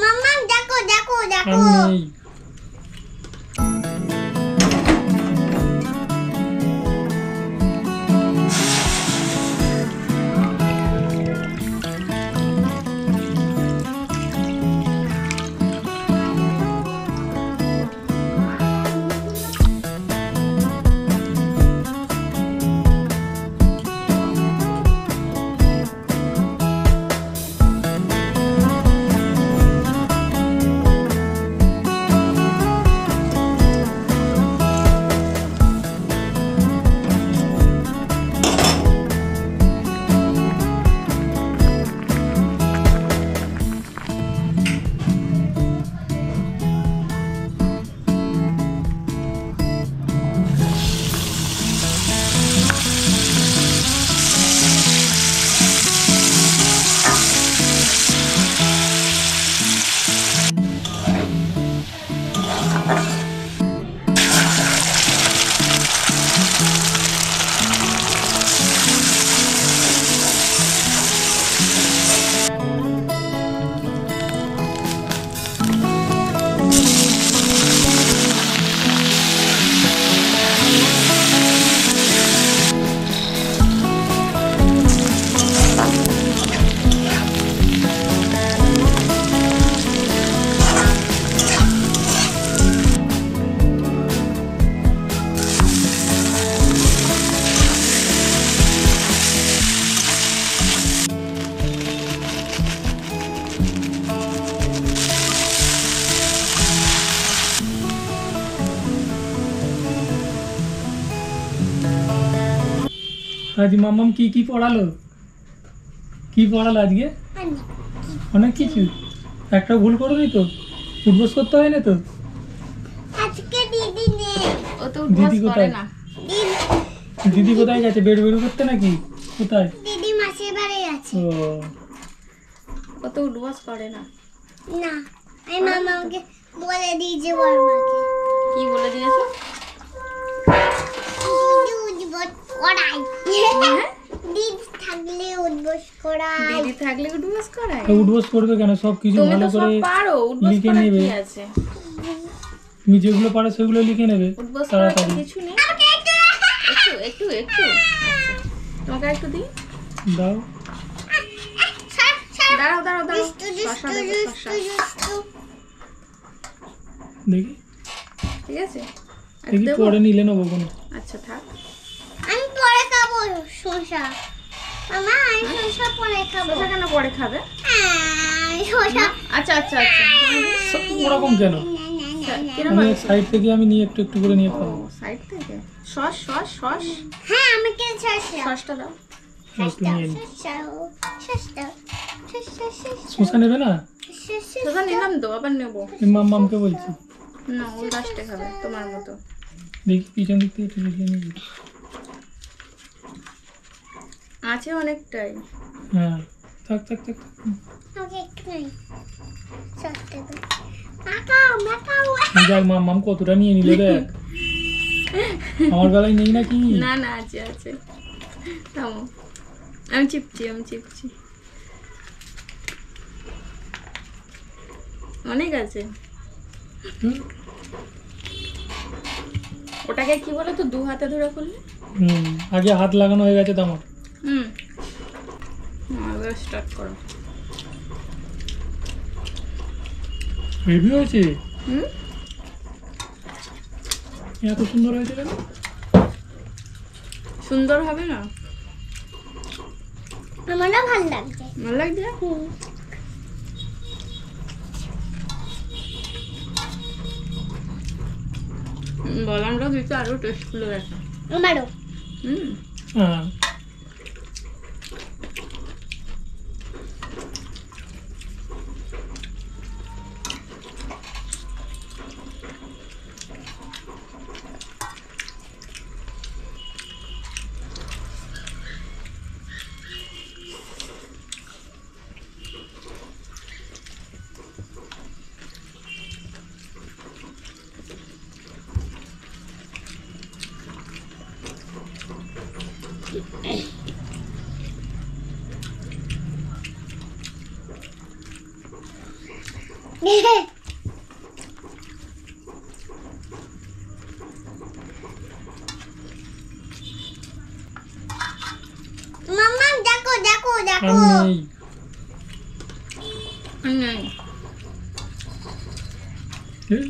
মাম্মা দেখো দেখো দেখো আমি আজ মাম্মাম কি পড়ালো আজকে? অনেক কিছু। একটা ভুল করোনি তো? উঠবোস করতে হয় না তো? আজকে দিদি নেই। ও তো উঠবস করে না। দিদি কোথায় গেছে? বেড বের করতে নাকি? কোথায়? দিদি মাসির বাড়ি আছে। ও তো উঠবস করে না। না, আমি মামাকে বলে দিয়েছি বড়মাকে। কি বলে দিয়েছো? দিদি উঠবস করাই। দিদি থাকলে উঠবস করাই। দিদি থাকলে উঠবস করায়? তো উঠবোস করবে কেন? সব কিছু তুমি ভালো তো সব করে পারো, উঠবস লিখে করার নেবে। কি আছে? তুমি যেগুলো পারো সেগুলো লিখে নেবে উঠবস করার তো তাড়াতাড়ি। কিছু নেই। একটু আচ্ছা, তোমাকে একটু দিই। দাও। দাঁড়াও শসা দেবো, শসা। দেখি ঠিক আছে, আর দেখি দেবো? পরে নিলে নেবো কোনো। আচ্ছা থাক। আমি পরে খাবো শসা। মামা আমি শসা পরে খাবো। শসা কেন পরে খাবে? আমি শসা আচ্ছা ওরকম কেন? কিরকম? আমি সাইড থেকে আমি নিয়ে একটু একটু করে নিয়ে খাবো। সাইড থেকে সস হ্যাঁ আমাকে শসা সসটা দাও। একটু নিয়ে নি। শসা শসা নেবে না? শসা নিলাম তো, আবার নেবো মামকে বলছি। না, ও লাস্টে খাবে তোমার মতো। দেখি পিছন দিক থেকে একটু লিখে নিবি। আছে অনেকটাই। হ্যাঁ থাক। আমাকে একটু নাই শসা দাও। মাকাও যাক মাম কতটা নিয়ে নিলে দেখ। আমার বেলায় নেই নাকি? না আছে থামো, আমি চিপছি অনেক আছে। ওটাকে কি বলো তো, দু হাতে ধরে করলে? আগে হাত লাগানো হয়ে গেছে তো আমার। এবার স্টার্ট করো। হেভি হয়েছে। এত সুন্দর হয়েছে কেন? সুন্দর হবে না? আমারও ভালো লাগছে। ভালো লাগছে? বলামটা দিতে আরো টেস্টফুল গেছে। আমারও। হ্যাঁ মাম্মা দেখো দেখো দেখো আর নেই। নেই এই,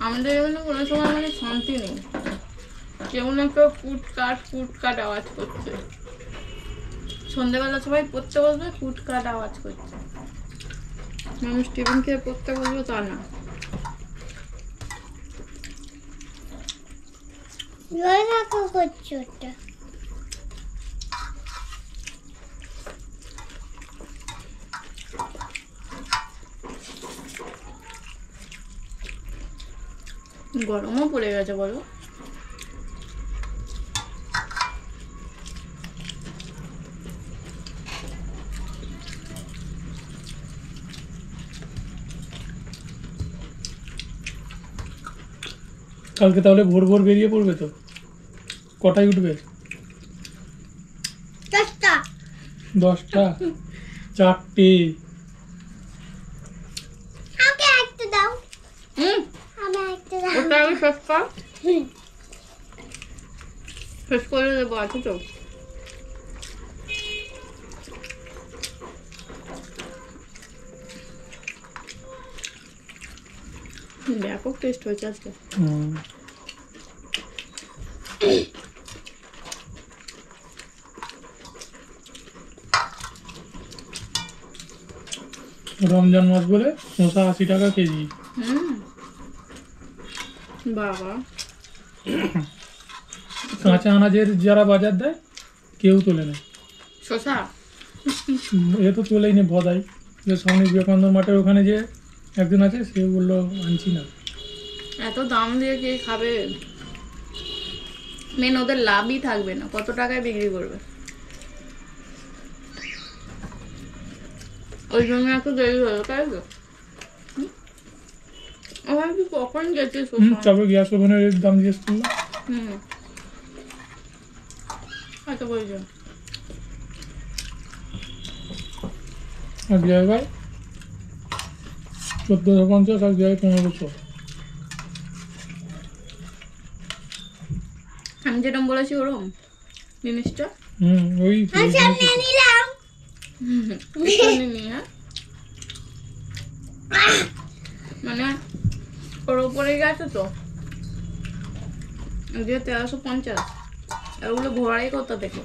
আমাদের এখানে কোনো সময় মানে শান্তি নেই, কেমন একটা ফুটকাট আওয়াজ করছে। সন্ধ্যেবেলা সবাই পড়তে বসবে, ফুটকাট আওয়াজ করছে। মানুষ টিফিন খেয়ে পড়তে বসবে তা না। জয় কাকু করছো ওটা গরমও পড়ে গেছে বলো। কালকে তাহলে ভোর ভোর বেরিয়ে পড়বে তো? কটায় উঠবে? 10টা 10টা? 4টে? আমাকে একটা দাও আমি একটা দাও ওটা আমি শেষ কর, শেষ করে দেবো, আছে তো। ব্যাপক টেস্ট হয়েছে আজকে। রমজান মাস বলে শসা 80 টাকা কেজি। বাবা, কাঁচা আনাজের যারা বাজার দেয় কেউ তোলে না। শসা এ তো তোলেই নি ভদাই। যে স্বামী বিবেকানন্দ মাঠের ওখানে যে একজন আছে সে বললো আনছি না। এত দাম দিয়ে কে খাবে? মেন ওদের লাভই থাকবে না, কত টাকায় বিক্রি করবে? ওই জন্য এত দেরি হলো, তাই তো? আমার কি কখন গেছিস? তবে গ্যাস ওভেনের দাম জিজ্ঞেস করলাম। আচ্ছা বলছো এক জায়গায় 1450, এক জায়গায় 1500। আমি যেরকম বলেছি ওরম জিনিসটা ওই আমি সামনে নিলাম এখানে নিয়ে, হ্যাঁ? মানে ওর উপরে গেছে তো যে 1350, আর ওগুলো ঘোরাই কোথা থেকে?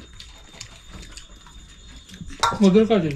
ওদের কাছে।